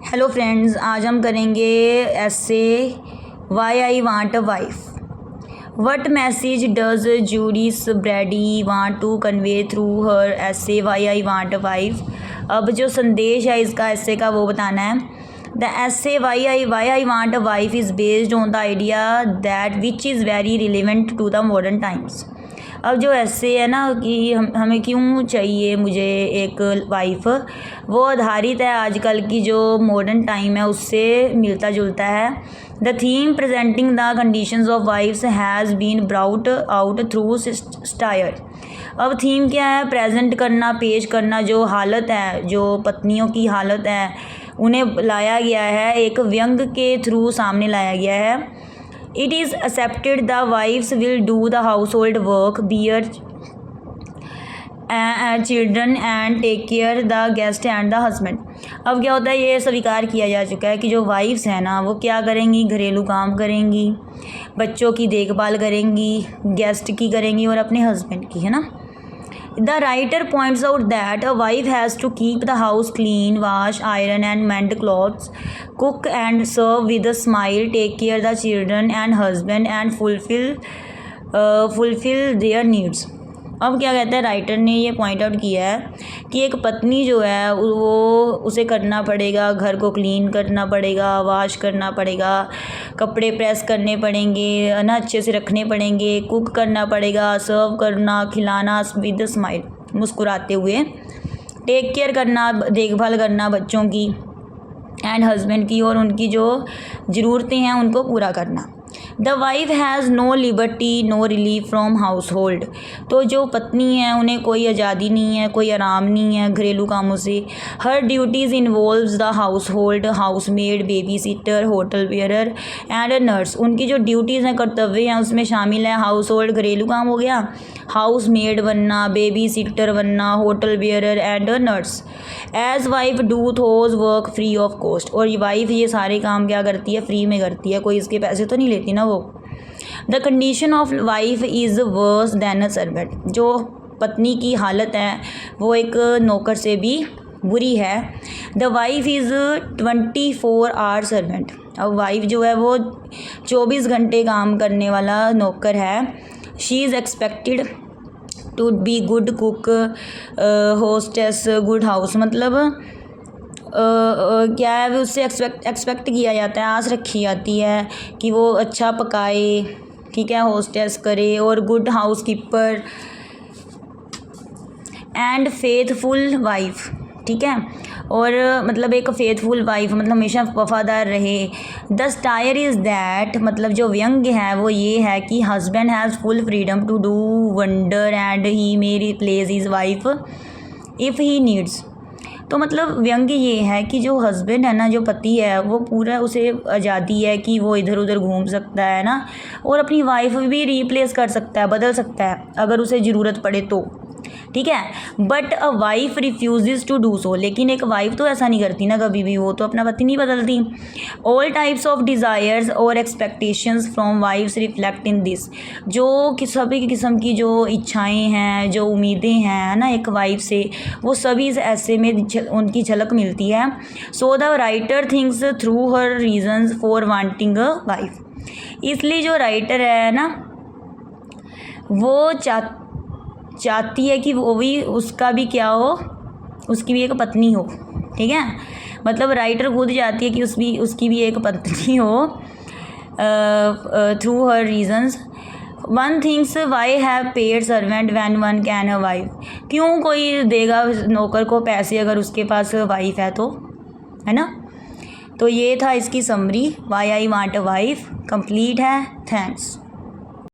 Hello friends, आज हम करेंगे essay why I want a wife. What message does Judith Brady want to convey through her essay why I want a wife. अब जो संदेश है इसका ऐसे का वो बताना है। The essay why I want a wife is based on the idea that which is very relevant to the modern times. अब जो ऐसे है ना कि हमें क्यों चाहिए मुझे एक वाइफ, वो आधारित है आजकल की जो मॉडर्न टाइम है उससे मिलता जुलता है। The theme presenting the conditions of wifes has been brought out through satire. अब थीम क्या है? प्रेजेंट करना, पेश करना जो हालत है, जो पत्नियों की हालत है उन्हें लाया गया है, एक व्यंग के थ्रू सामने लाया गया है। It is accepted the wives will do the household work, bear children and take care the guest and the husband। अब क्या होता है, ये स्वीकार किया जा चुका है कि जो वाइफ्स हैं ना वो क्या करेंगी, घरेलू काम करेंगी, बच्चों की देखभाल करेंगी, गेस्ट की करेंगी और अपने हस्बैंड की, है ना। The writer points out that a wife has to keep the house clean, wash, iron and mend clothes, cook and serve with a smile, take care the children and husband and fulfill their needs। अब क्या कहता है, writer ने ये point out किया है कि एक पत्नी जो है वो उसे करना पड़ेगा, घर को क्लीन करना पड़ेगा, वाश करना पड़ेगा, कपड़े प्रेस करने पड़ेंगे ना, अच्छे से रखने पड़ेंगे, कुक करना पड़ेगा, सर्व करना, खिलाना विद स्माइल, मुस्कुराते हुए, टेक केयर करना, देखभाल करना बच्चों की एंड हस्बैंड की, और उनकी जो ज़रूरतें हैं उनको पूरा करना। The wife has no liberty no relief from household. तो जो पत्नी है उन्हें कोई आज़ादी नहीं है, कोई आराम नहीं है घरेलू कामों से। Her duties involves the household, house maid, babysitter, hotel waiter and nurse. उनकी जो ड्यूटीज़ हैं, कर्तव्य हैं, उसमें शामिल है हाउस होल्ड घरेलू काम हो गया, हाउस मेड बनना, बेबी सिटर बनना, hotel waiter and nurse. As wife do those work free of cost. और ये वाइफ ये सारे काम क्या करती है, फ्री में करती है, कोई इसके पैसे तो नहीं लेती ना वो। The condition of wife is verse then a servant. जो पत्नी की हालत है वो एक नौकर से भी बुरी है। The wife is 24 hour servant. अब वाइफ जो है वो 24 घंटे काम करने वाला नौकर है। She is expected to be good cook, hostess, good house. मतलब क्या है, उससे एक्सपेक्ट किया जाता है, आस रखी जाती है कि वो अच्छा पकाए, ठीक है, होस्टेस करे, और good house keeper and faithful wife, ठीक है। और मतलब एक फेथफुल वाइफ मतलब हमेशा वफादार रहे। द स्टायर इज़ दैट, मतलब जो व्यंग है वो ये है कि husband has full freedom to do wonder and he may replace his wife if he needs. तो मतलब व्यंग ये है कि जो हस्बैंड है ना, जो पति है, वो पूरा उसे आज़ादी है कि वो इधर उधर घूम सकता है ना, और अपनी वाइफ भी रिप्लेस कर सकता है, बदल सकता है अगर उसे ज़रूरत पड़े तो, ठीक है। But a wife refuse to do so. लेकिन एक वाइफ तो ऐसा नहीं करती ना कभी भी, वो तो अपना पति नहीं बदलती। ऑल टाइप्स ऑफ डिज़ायर्स और expectations from wifes reflect in this. जो कि सभी किस्म की जो इच्छाएं हैं, जो उम्मीदें हैं ना एक वाइफ से, वो सभी ऐसे में उनकी झलक मिलती है। So the writer thinks through her reasons for wanting a wife. इसलिए जो राइटर है ना वो चाहती है कि वो भी, उसका भी क्या हो, उसकी भी एक पत्नी हो, ठीक है। मतलब राइटर खुद चाहती है कि उसकी भी एक पत्नी हो through her reasons. One things why have paid servant when one can a wife. क्यों कोई देगा नौकर को पैसे अगर उसके पास वाइफ है तो, है ना। तो ये था इसकी summary, why I want a wife, complete है। थैंक्स।